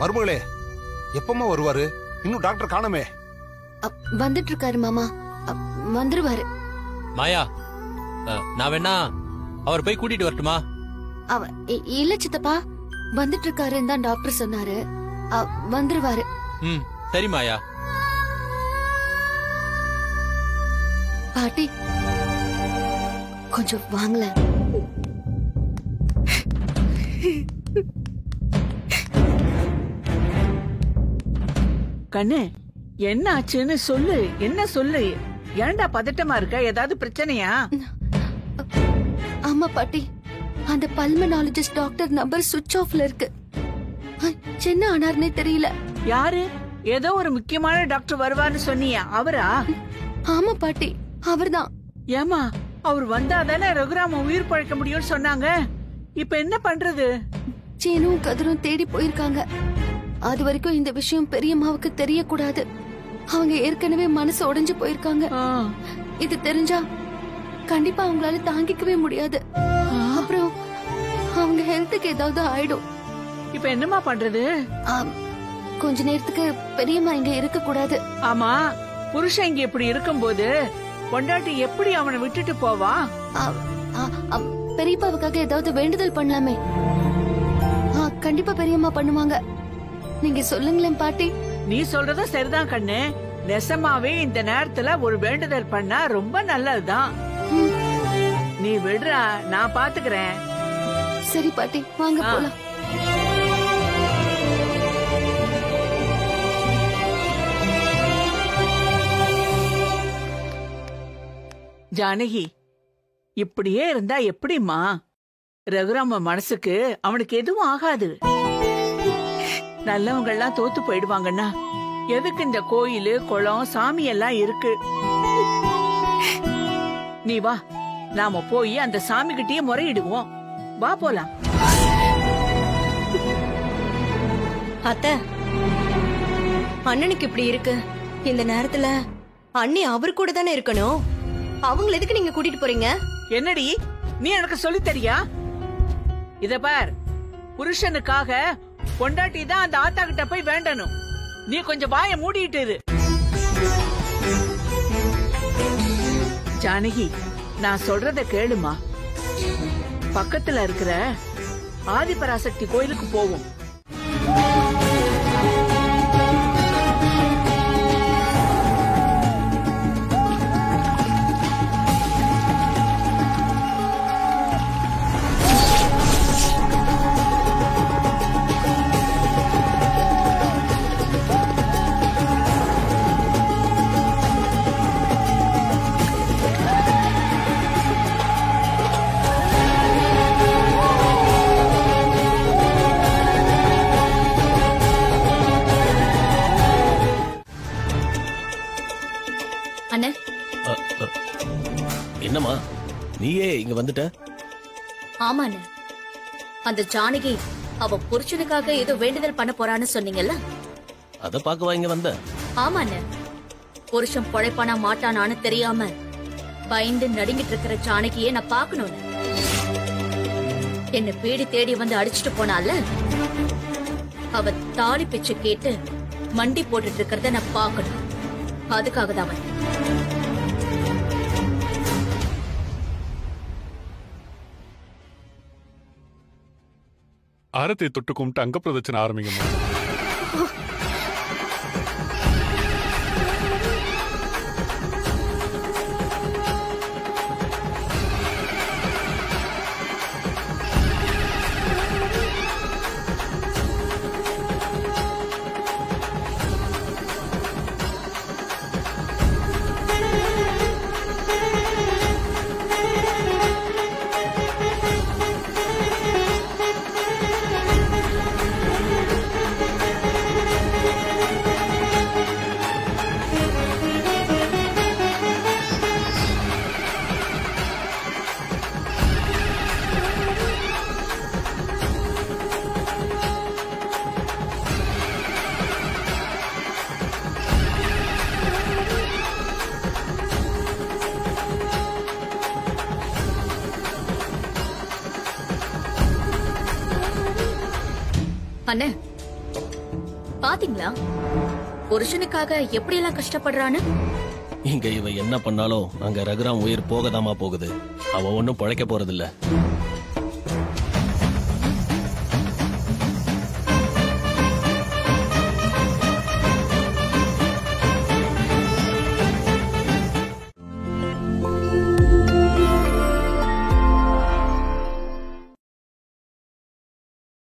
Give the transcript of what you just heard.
மருமகளே, எப்பமா வருவாரு? இன்னும் டாக்டர் காணமே. வந்துட்டு இருக்காரு மாமா, வந்துருவாரு. மாயா, நான் வேணா அவர் போய் கூட்டிட்டு வரட்டுமா? இல்ல சித்தப்பா, வந்துட்டு இருக்காருன்னு தான் டாக்டர் சொன்னாரு. வந்துருவாரு. சரி மாயா. பாட்டி கொஞ்சம் வாங்கல. கண்ணு, என்ன ஆச்சுன்னு சொல்லு. என்ன சொல்லு? ஏன்டா பதட்டமா இருக்க? ஏதாவது பிரச்சனையா? ஆமா பாட்டி, அந்த பல்மனாலஜிஸ்ட் டாக்டர் நம்பர் சுவிட்ச் ஆஃப்ல இருக்கு. என்ன ஆனார்னே தெரியல. யாரு? ஏதோ ஒரு முக்கியமான டாக்டர் வருவான்னு சொன்னியா? அவரா? ஆமா பாட்டி, அவர்தான். ஏமா, அவர் வந்தாதானே ரகுராம உயிர் பழைக்க முடியும்னு சொன்னாங்க. இப்ப என்ன பண்றது? சீனும் கதிரும் தேடி போயிருக்காங்க. அது வரைக்கும் இந்த விஷயம் பெரியம்மாவுக்கு தெரியக்கூடாது. அவங்க ஏற்கனவே மனசு உடைஞ்சு போயிருக்காங்க. இது தெரிஞ்சா கண்டிப்பா அவங்களால தாங்கிக்கவே முடியாது. அப்புறம் அவங்க ஹெல்த்துக்கு ஏதாவது ஆயிடும். இப்ப என்னமா பண்றது? கொஞ்ச நேரத்துக்கு பெரியம்மா இங்க இருக்க கூடாது. ஆமா, புருஷன் இங்க இப்படி இருக்கும்போது பொண்டாட்டி எப்படி அவனை விட்டுட்டு போவா? பெரியப்பாவுக்காக ஏதாவது வேண்டுதல் பண்ணலாமே. கண்டிப்பா பெரியம்மா பண்ணுவாங்க. நீங்க சொல்லுங்களேன் பாட்டி. நீ சொல்றதும் சரிதான் கண்ணு. நெசமாவே இந்த நேரத்துல ஒரு வேண்டுதல் பண்ணா ரொம்ப நல்லதுதான். நீ விடுறா, நான் பாத்துக்கிறேன். சரி பாட்டி, வாங்க போலாம். ஜானகி, இப்படியே இருந்தா எப்படிம்மா? ரகுராம மனசுக்கு அவனுக்கு எதுவும் ஆகாது. நல்லவங்க எல்லாம் தோத்து போயிடுவாங்கன்னா எதுக்கு இந்த கோயிலு குளம் சாமி எல்லாம் இருக்கு? நீ வா, நாம போய் அந்த சாமி கிட்டயே முறையிடுவோம். வா போலாம். அத்தை, அண்ணனுக்கு இப்படி இருக்கு. இந்த நேரத்துல அண்ணி அவர் கூட தானே இருக்கணும். அவங்கள எதுக்கு நீங்க கூட்டிட்டு போறீங்க? என்னடி நீ எனக்கு சொல்லி தரியா? இத பார், புருஷனுக்காக பொண்டாட்டி தான் அந்த ஆத்தா கிட்ட போய் வேண்டணும். நீ கொஞ்சம் வாய மூடிட்டு இரு. ஜானகி, நான் சொல்றத கேளுமா. பக்கத்துல இருக்கிற ஆதிபராசக்தி கோயிலுக்கு போவோம். என்னம்மா, நீயே இங்க வந்துட்ட? ஆமாண்ண, அந்த ஜானகி அவ புருஷனுக்காக ஏதோ வேண்டுதல் பண்ண போறான்னு சொன்னீங்கல்ல, அத பாக்கவா இங்க வந்த? ஆமாண்ண, புருஷன் பொழைப்பானா மாட்டானான்னு தெரியாம பயந்து நடுங்கிட்டு இருக்கிற ஜானகியை நான் பாக்கணும்னு. என்ன பீடி தேடி வந்து அடிச்சுட்டு போனால, அவ தாலி பிச்சை கேட்டு மண்டி போட்டுட்டு இருக்கிறத நான் பாக்கணும். அதுக்காக தான் அவன். ஆரத்தை தொட்டு கும்பிட்டு அங்க பிரதட்சணை ஆரம்பிங்கம்மா. அண்ணே, பாத்தீங்களா புருஷனுக்காக எப்படியெல்லாம் கஷ்டப்படுறான்னு? இங்க இவ என்ன பண்ணாலும் அங்க ரகுராம் உயிர் போகதாமா போகுது. அவன் ஒன்னும் பழைக்க போறதில்ல.